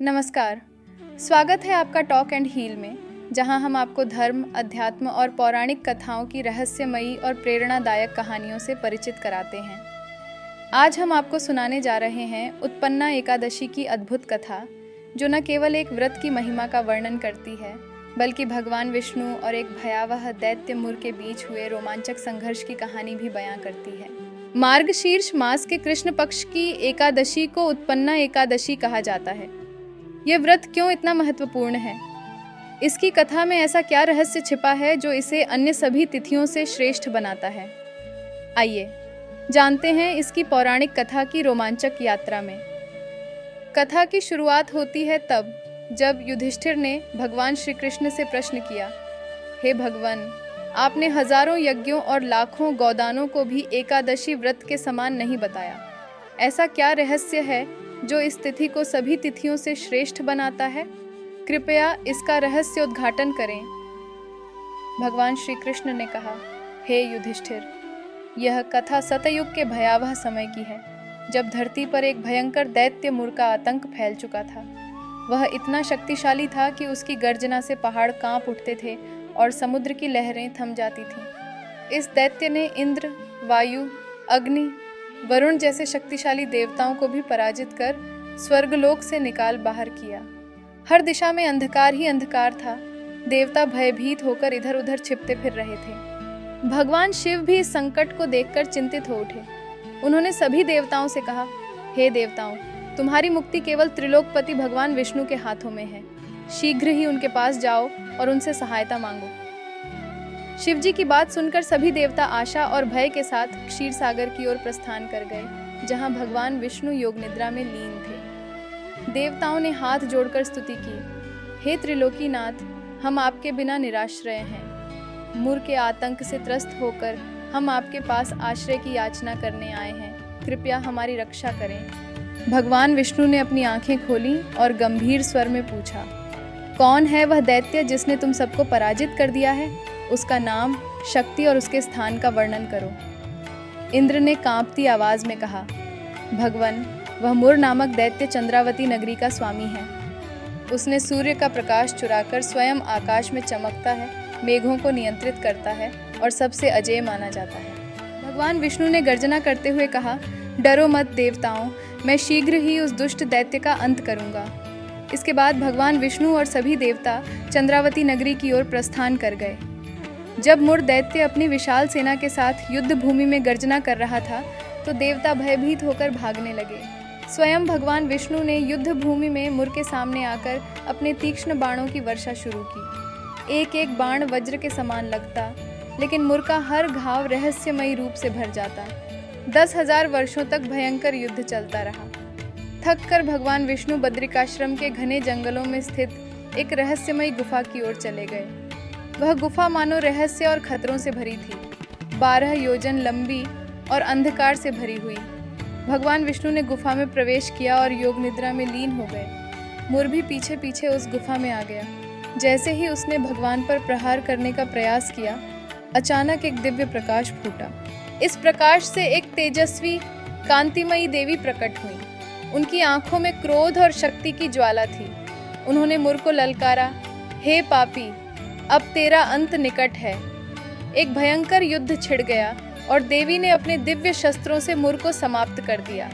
नमस्कार। स्वागत है आपका टॉक एंड हील में, जहां हम आपको धर्म, अध्यात्म और पौराणिक कथाओं की रहस्यमयी और प्रेरणादायक कहानियों से परिचित कराते हैं। आज हम आपको सुनाने जा रहे हैं उत्पन्ना एकादशी की अद्भुत कथा, जो न केवल एक व्रत की महिमा का वर्णन करती है, बल्कि भगवान विष्णु और एक भयावह दैत्य मुर के बीच हुए रोमांचक संघर्ष की कहानी भी बयां करती है। मार्गशीर्ष मास के कृष्ण पक्ष की एकादशी को उत्पन्ना एकादशी कहा जाता है। यह व्रत क्यों इतना महत्वपूर्ण है? इसकी कथा में ऐसा क्या रहस्य छिपा है जो इसे अन्य सभी तिथियों से श्रेष्ठ बनाता है? आइए जानते हैं इसकी पौराणिक कथा की रोमांचक यात्रा में। कथा की शुरुआत होती है तब जब युधिष्ठिर ने भगवान श्री कृष्ण से प्रश्न किया, हे भगवान, आपने हजारों यज्ञों और लाखों गौदानों को भी एकादशी व्रत के समान नहीं बताया। ऐसा क्या रहस्य है जो इस तिथि को सभी तिथियों से श्रेष्ठ बनाता है? कृपया इसका रहस्य उद्घाटन करें। भगवान श्री कृष्ण ने कहा, हे युधिष्ठिर, यह कथा सतयुग के भयावह समय की है, जब धरती पर एक भयंकर दैत्य मुर का आतंक फैल चुका था। वह इतना शक्तिशाली था कि उसकी गर्जना से पहाड़ कांप उठते थे और समुद्र की लहरें थम जाती थीं। इस दैत्य ने इंद्र, वायु, अग्नि, वरुण जैसे शक्तिशाली देवताओं को भी पराजित कर स्वर्गलोक से निकाल बाहर किया। हर दिशा में अंधकार ही अंधकार था। देवता भयभीत होकर इधर उधर छिपते फिर रहे थे। भगवान शिव भी इस संकट को देखकर चिंतित हो उठे। उन्होंने सभी देवताओं से कहा, हे देवताओं, तुम्हारी मुक्ति केवल त्रिलोकपति भगवान विष्णु के हाथों में है। शीघ्र ही उनके पास जाओ और उनसे सहायता मांगो। शिवजी की बात सुनकर सभी देवता आशा और भय के साथ क्षीर सागर की ओर प्रस्थान कर गए, जहां भगवान विष्णु योग निद्रा में लीन थे। देवताओं ने हाथ जोड़कर स्तुति की, हे त्रिलोकीनाथ, हम आपके बिना निराश्रय हैं। मुर के आतंक से त्रस्त होकर हम आपके पास आश्रय की याचना करने आए हैं। कृपया हमारी रक्षा करें। भगवान विष्णु ने अपनी आंखें खोली और गंभीर स्वर में पूछा, कौन है वह दैत्य जिसने तुम सबको पराजित कर दिया है? उसका नाम, शक्ति और उसके स्थान का वर्णन करो। इंद्र ने कांपती आवाज में कहा, भगवान, वह मुर नामक दैत्य चंद्रावती नगरी का स्वामी है। उसने सूर्य का प्रकाश चुराकर स्वयं आकाश में चमकता है, मेघों को नियंत्रित करता है और सबसे अजेय माना जाता है। भगवान विष्णु ने गर्जना करते हुए कहा, डरो मत देवताओं, मैं शीघ्र ही उस दुष्ट दैत्य का अंत करूंगा। इसके बाद भगवान विष्णु और सभी देवता चंद्रावती नगरी की ओर प्रस्थान कर गए। जब मुर दैत्य अपनी विशाल सेना के साथ युद्ध भूमि में गर्जना कर रहा था, तो देवता भयभीत होकर भागने लगे। स्वयं भगवान विष्णु ने युद्ध भूमि में मुर के सामने आकर अपने तीक्ष्ण बाणों की वर्षा शुरू की। एक एक बाण वज्र के समान लगता, लेकिन मुर का हर घाव रहस्यमयी रूप से भर जाता। 10,000 वर्षों तक भयंकर युद्ध चलता रहा। थककर भगवान विष्णु बद्रिकाश्रम के घने जंगलों में स्थित एक रहस्यमयी गुफा की ओर चले गए। वह गुफा मानो रहस्य और खतरों से भरी थी। 12 योजन लंबी और अंधकार से भरी हुई। भगवान विष्णु ने गुफा में प्रवेश किया और योग निद्रा में लीन हो गए। मुर भी पीछे पीछे उस गुफा में आ गया। जैसे ही उसने भगवान पर प्रहार करने का प्रयास किया, अचानक एक दिव्य प्रकाश फूटा। इस प्रकाश से एक तेजस्वी, कांतिमयी देवी प्रकट हुई। उनकी आंखों में क्रोध और शक्ति की ज्वाला थी। उन्होंने मुर को ललकारा, हे पापी, अब तेरा अंत निकट है। एक भयंकर युद्ध छिड़ गया और देवी ने अपने दिव्य शस्त्रों से मुर को समाप्त कर दिया।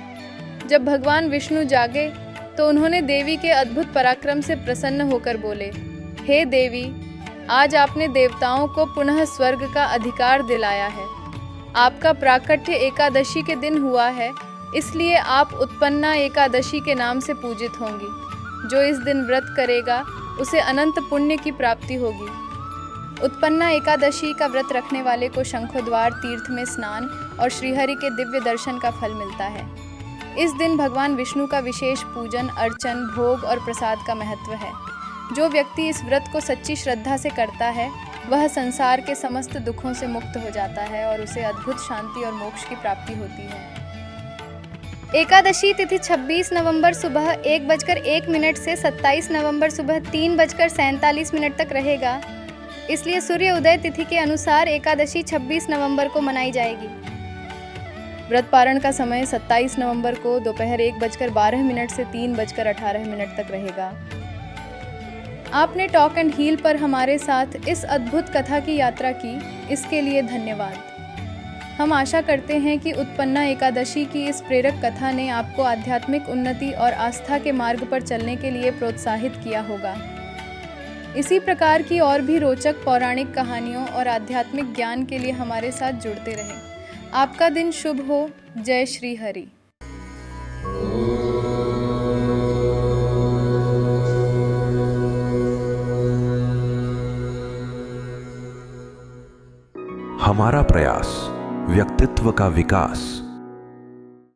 जब भगवान विष्णु जागे तो उन्होंने देवी के अद्भुत पराक्रम से प्रसन्न होकर बोले, हे देवी, आज आपने देवताओं को पुनः स्वर्ग का अधिकार दिलाया है। आपका प्राकट्य एकादशी के दिन हुआ है, इसलिए आप उत्पन्ना एकादशी के नाम से पूजित होंगी। जो इस दिन व्रत करेगा उसे अनंत पुण्य की प्राप्ति होगी। उत्पन्ना एकादशी का व्रत रखने वाले को शंखोद्वार तीर्थ में स्नान और श्रीहरि के दिव्य दर्शन का फल मिलता है। इस दिन भगवान विष्णु का विशेष पूजन, अर्चन, भोग और प्रसाद का महत्व है। जो व्यक्ति इस व्रत को सच्ची श्रद्धा से करता है, वह संसार के समस्त दुखों से मुक्त हो जाता है और उसे अद्भुत शांति और मोक्ष की प्राप्ति होती है। एकादशी तिथि 26 नवंबर सुबह 1:01 से 27 नवंबर सुबह 3:47 तक रहेगा। इसलिए सूर्य उदय तिथि के अनुसार एकादशी 26 नवंबर को मनाई जाएगी। व्रत पारण का समय 27 नवंबर को दोपहर 1:12 से 3:18 तक रहेगा। आपने टॉक एंड हील पर हमारे साथ इस अद्भुत कथा की यात्रा की, इसके लिए धन्यवाद। हम आशा करते हैं कि उत्पन्ना एकादशी की इस प्रेरक कथा ने आपको आध्यात्मिक उन्नति और आस्था के मार्ग पर चलने के लिए प्रोत्साहित किया होगा। इसी प्रकार की और भी रोचक पौराणिक कहानियों और आध्यात्मिक ज्ञान के लिए हमारे साथ जुड़ते रहें। आपका दिन शुभ हो। जय श्री हरि। हमारा प्रयास व्यक्तित्व का विकास।